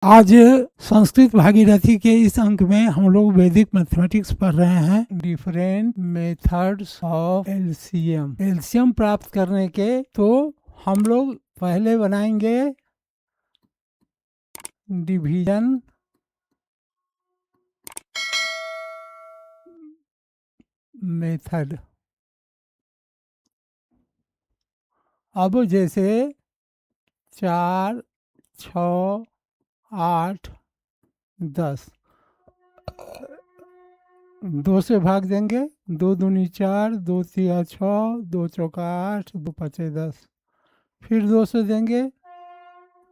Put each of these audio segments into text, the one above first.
आज संस्कृत भागीरथी के इस अंक में हम लोग वैदिक मैथमेटिक्स पढ़ रहे हैं। Different methods of LCM. LCM प्राप्त करने के तो हम लोग पहले बनाएंगे डिवीजन मेथड। अब जैसे 4, 6, 8, 10 2 से भाग देंगे। 2 दूनी 4, 2 तिया 6, 2 चौका 8, 2 पचे 10। फिर 2 से देंगे।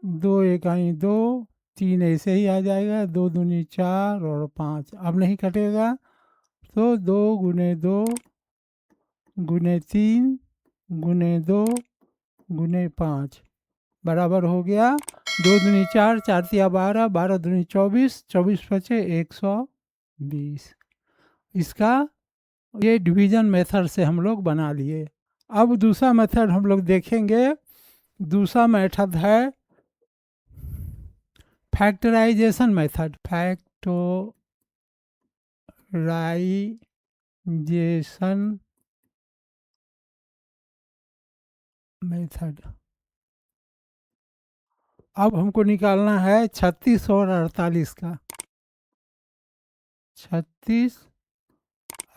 2 इकाई 2, 3 ऐसे ही आ जाएगा। 2 दूनी 4 और 5 अब नहीं कटेगा, तो 2 गुने 2 गुने 3 गुने 2 गुने 5 बराबर हो गया 2 दूनी 4, 4 तिया 12, 12 दूनी 24, 24 पचे 120। इसका ये डिवीजन मेथड से हम लोग बना लिए। अब दूसरा मेथड हम लोग देखेंगे। दूसरा मेथड है फैक्टराइजेशन मेथड। Factorisation method. अब हमको निकालना है 36 और 48 का। 36,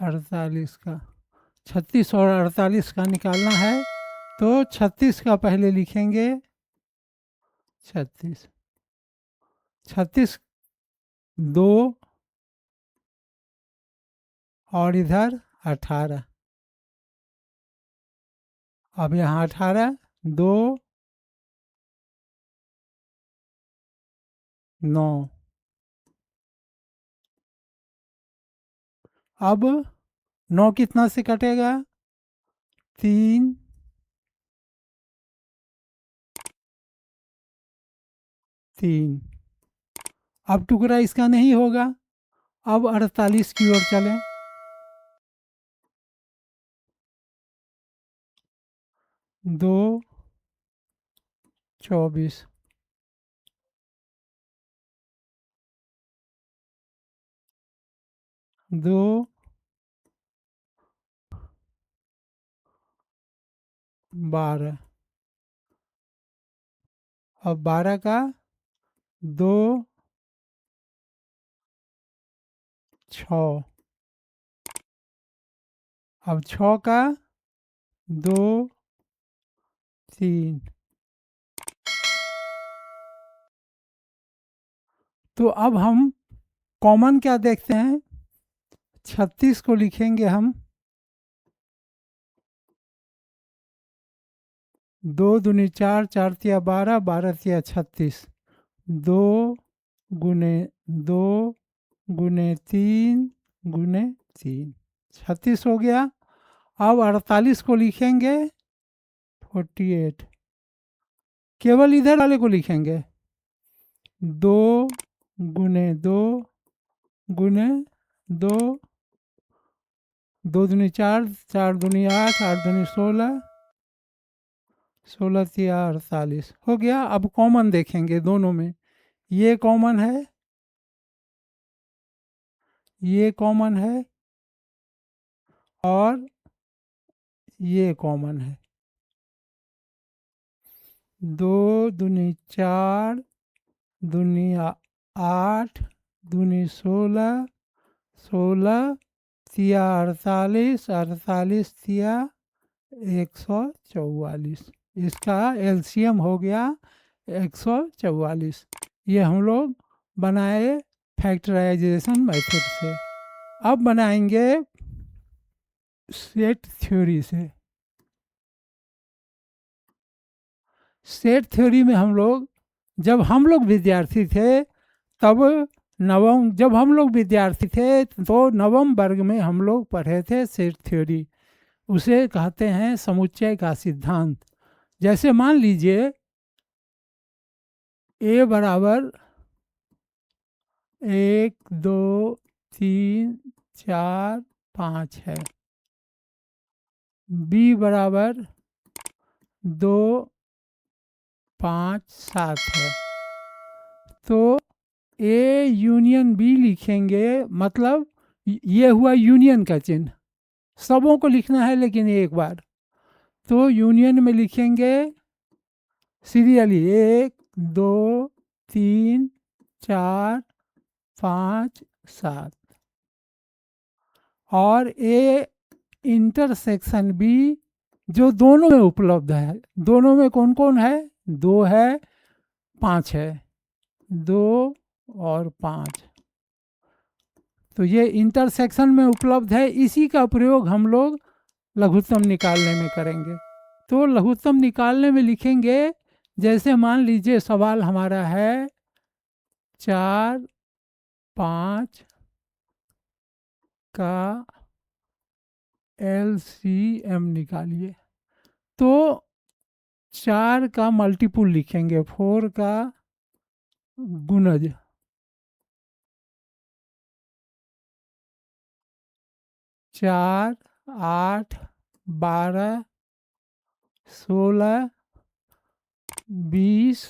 48 का 36 और 48 का निकालना है, तो 36 का पहले लिखेंगे। 36 36 2 और इधर 18। अब यहाँ 18 2 9। अब 9 कितना से कटेगा? 3 3। अब टुकड़ा इसका नहीं होगा। अब 48 की ओर चलें। 2 24 2 12। अब 12 का 2 6। अब 6 का 2 3। तो अब हम कॉमन क्या देखते हैं? 36 को लिखेंगे हम 2 दूनी 4, 4 तिया 12, 12 तिया 36। 2 गुने 2 गुने 3 गुने 3 36 हो गया। अब 48 को लिखेंगे 48। केवल इधर वाले को लिखेंगे 2 गुने 2 गुने 2। 2 दूनी 4, 4 दूनी 8, 8 दूनी 16, 16 तिया 48 हो गया। अब कॉमन देखेंगे दोनों में। ये कॉमन है, ये कॉमन है और ये कॉमन है। 2 दूनी 4 दूनी 8 दूनी 16, 16 तिया 48, 48 तिया 144। इसका एलसीएम हो गया 144। ये हम लोग बनाए फैक्टराइजेशन मेथड से। अब बनाएंगे सेट थ्योरी से। सेट थ्योरी में जब हम लोग विद्यार्थी थे तब जब हम लोग विद्यार्थी थे तो नवम वर्ग में हम लोग पढ़े थे सेट थ्योरी। उसे कहते हैं समुच्चय का सिद्धांत। जैसे मान लीजिए ए बराबर 1 2 3 4 5 है। बी बराबर 2 5 7 है। तो ए यूनियन बी लिखेंगे, मतलब ये हुआ यूनियन का चिन्ह। सबों को लिखना है लेकिन एक बार। तो यूनियन में लिखेंगे सीरियली 1 2 3 4 5 7, और ए इंटरसेक्शन बी जो दोनों में उपलब्ध है। दोनों में कौन कौन है? 2 है, 5 है, 2 और 5। तो ये इंटरसेक्शन में उपलब्ध है। इसी का प्रयोग हम लोग लघुत्तम निकालने में करेंगे। तो लघुत्तम निकालने में लिखेंगे, जैसे मान लीजिए सवाल हमारा है 4 5 का LCM निकालिए। तो 4 का मल्टीपुल लिखेंगे, 4 का गुणज, 4 8 12 16 20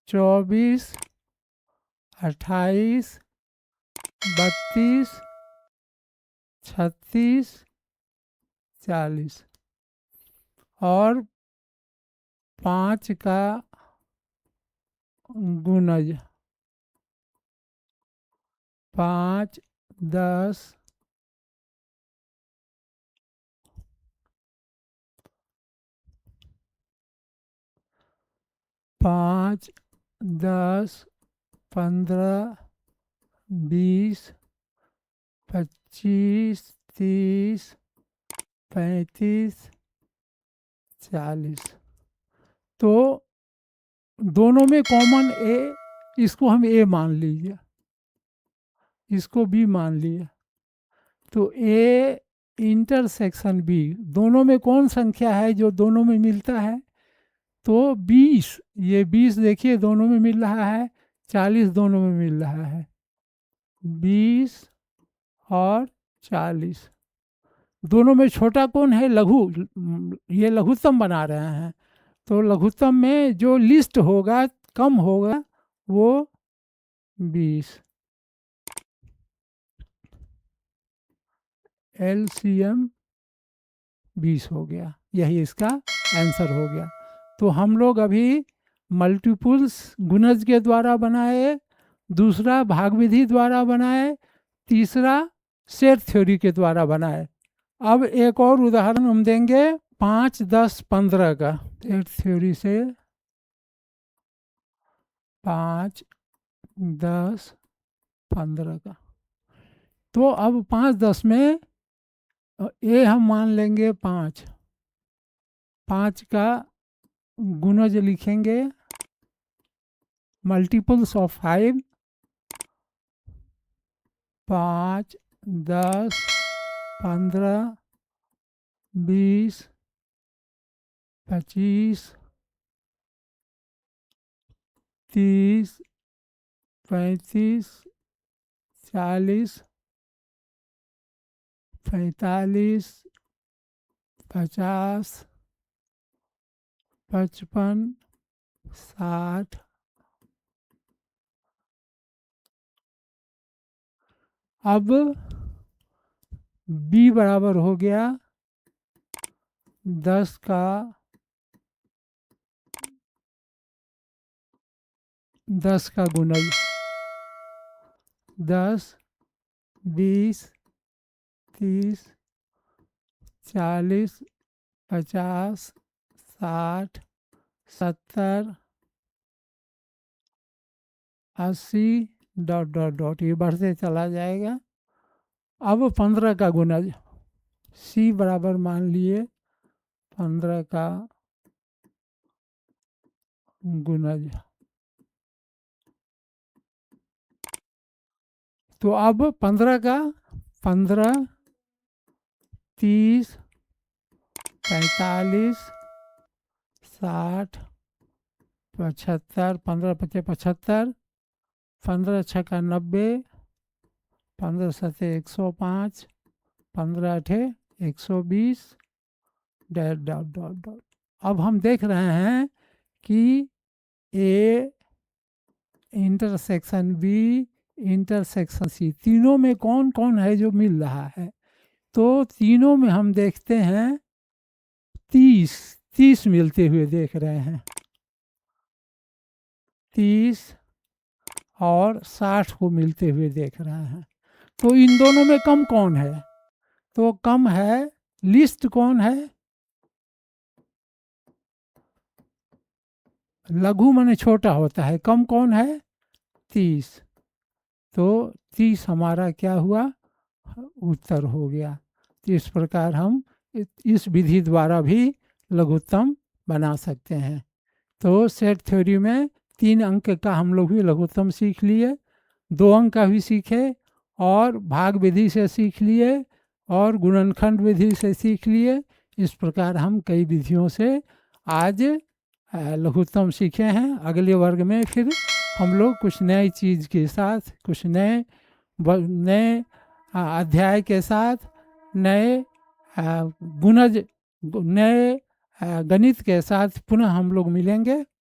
24 28 32 36 40, और 5 का गुणज, 5 10 5 10 15 20 25 30 35 40। तो दोनों में कॉमन ए, इसको हम ए मान लीजिए, इसको बी मान लिया। तो ए इंटरसेक्शन बी, दोनों में कौन संख्या है जो दोनों में मिलता है? तो 20, ये 20 देखिए दोनों में मिल रहा है, 40 दोनों में मिल रहा है, 20 और 40। दोनों में छोटा कौन है? लघु। ये लघुत्तम बना रहे हैं, तो लघुत्तम में जो लिस्ट होगा, कम होगा, वो 20। LCM 20 हो गया, यही इसका आंसर हो गया। तो हम लोग अभी मल्टीपुल्स गुणज के द्वारा बनाए, दूसरा भाग विधि द्वारा बनाए, तीसरा सेट थ्योरी के द्वारा बनाए। अब एक और उदाहरण हम देंगे 5 10 15 का, सेट थ्योरी से 5 10 15 का। तो अब 5 10 में ए हम मान लेंगे 5, 5 का गुणज लिखेंगे, मल्टीपल्स ऑफ 5, 5 10 15 20 25 30 35 40 45 50 55 60। अब b बराबर हो गया 10 का 10 का गुणज, 10 20 30 40 50 60 70 80 डॉट डॉट डॉट, ये बढ़ते चला जाएगा। अब 15 का गुणज, c बराबर मान लिए 15 का गुणज। तो अब 15 का 15 30 45 60 75, 15 पचे 75, 15 छक्का 90, 15 सते 105, 15 अठे 120, डॉट डॉट डॉट डॉट। अब हम देख रहे हैं कि A intersection B, intersection C, तीनों में कौन कौन है जो मिल रहा है? तो तीनों में हम देखते हैं 30 30 मिलते हुए देख रहे हैं, 30 और 60 को मिलते हुए देख रहे हैं। तो इन दोनों में कम कौन है? तो कम है, लिस्ट कौन है? लघु माने छोटा होता है, कम कौन है? 30। तो 30 हमारा क्या हुआ? उत्तर हो गया। तो इस प्रकार हम इस विधि द्वारा भी लघुत्तम बना सकते हैं। तो सेट थ्योरी में 3 अंक का हम लोग भी लघुत्तम सीख लिए, 2 अंक का भी सीखे, और भाग विधि से सीख लिए, और गुणनखंड विधि से सीख लिए। इस प्रकार हम कई विधियों से आज लघुत्तम सीखे हैं। अगले वर्ग में फिर हम लोग कुछ नई चीज़ के साथ, कुछ नए अध्याय के साथ, नए गुणज, नए गणित के साथ पुनः हम लोग मिलेंगे।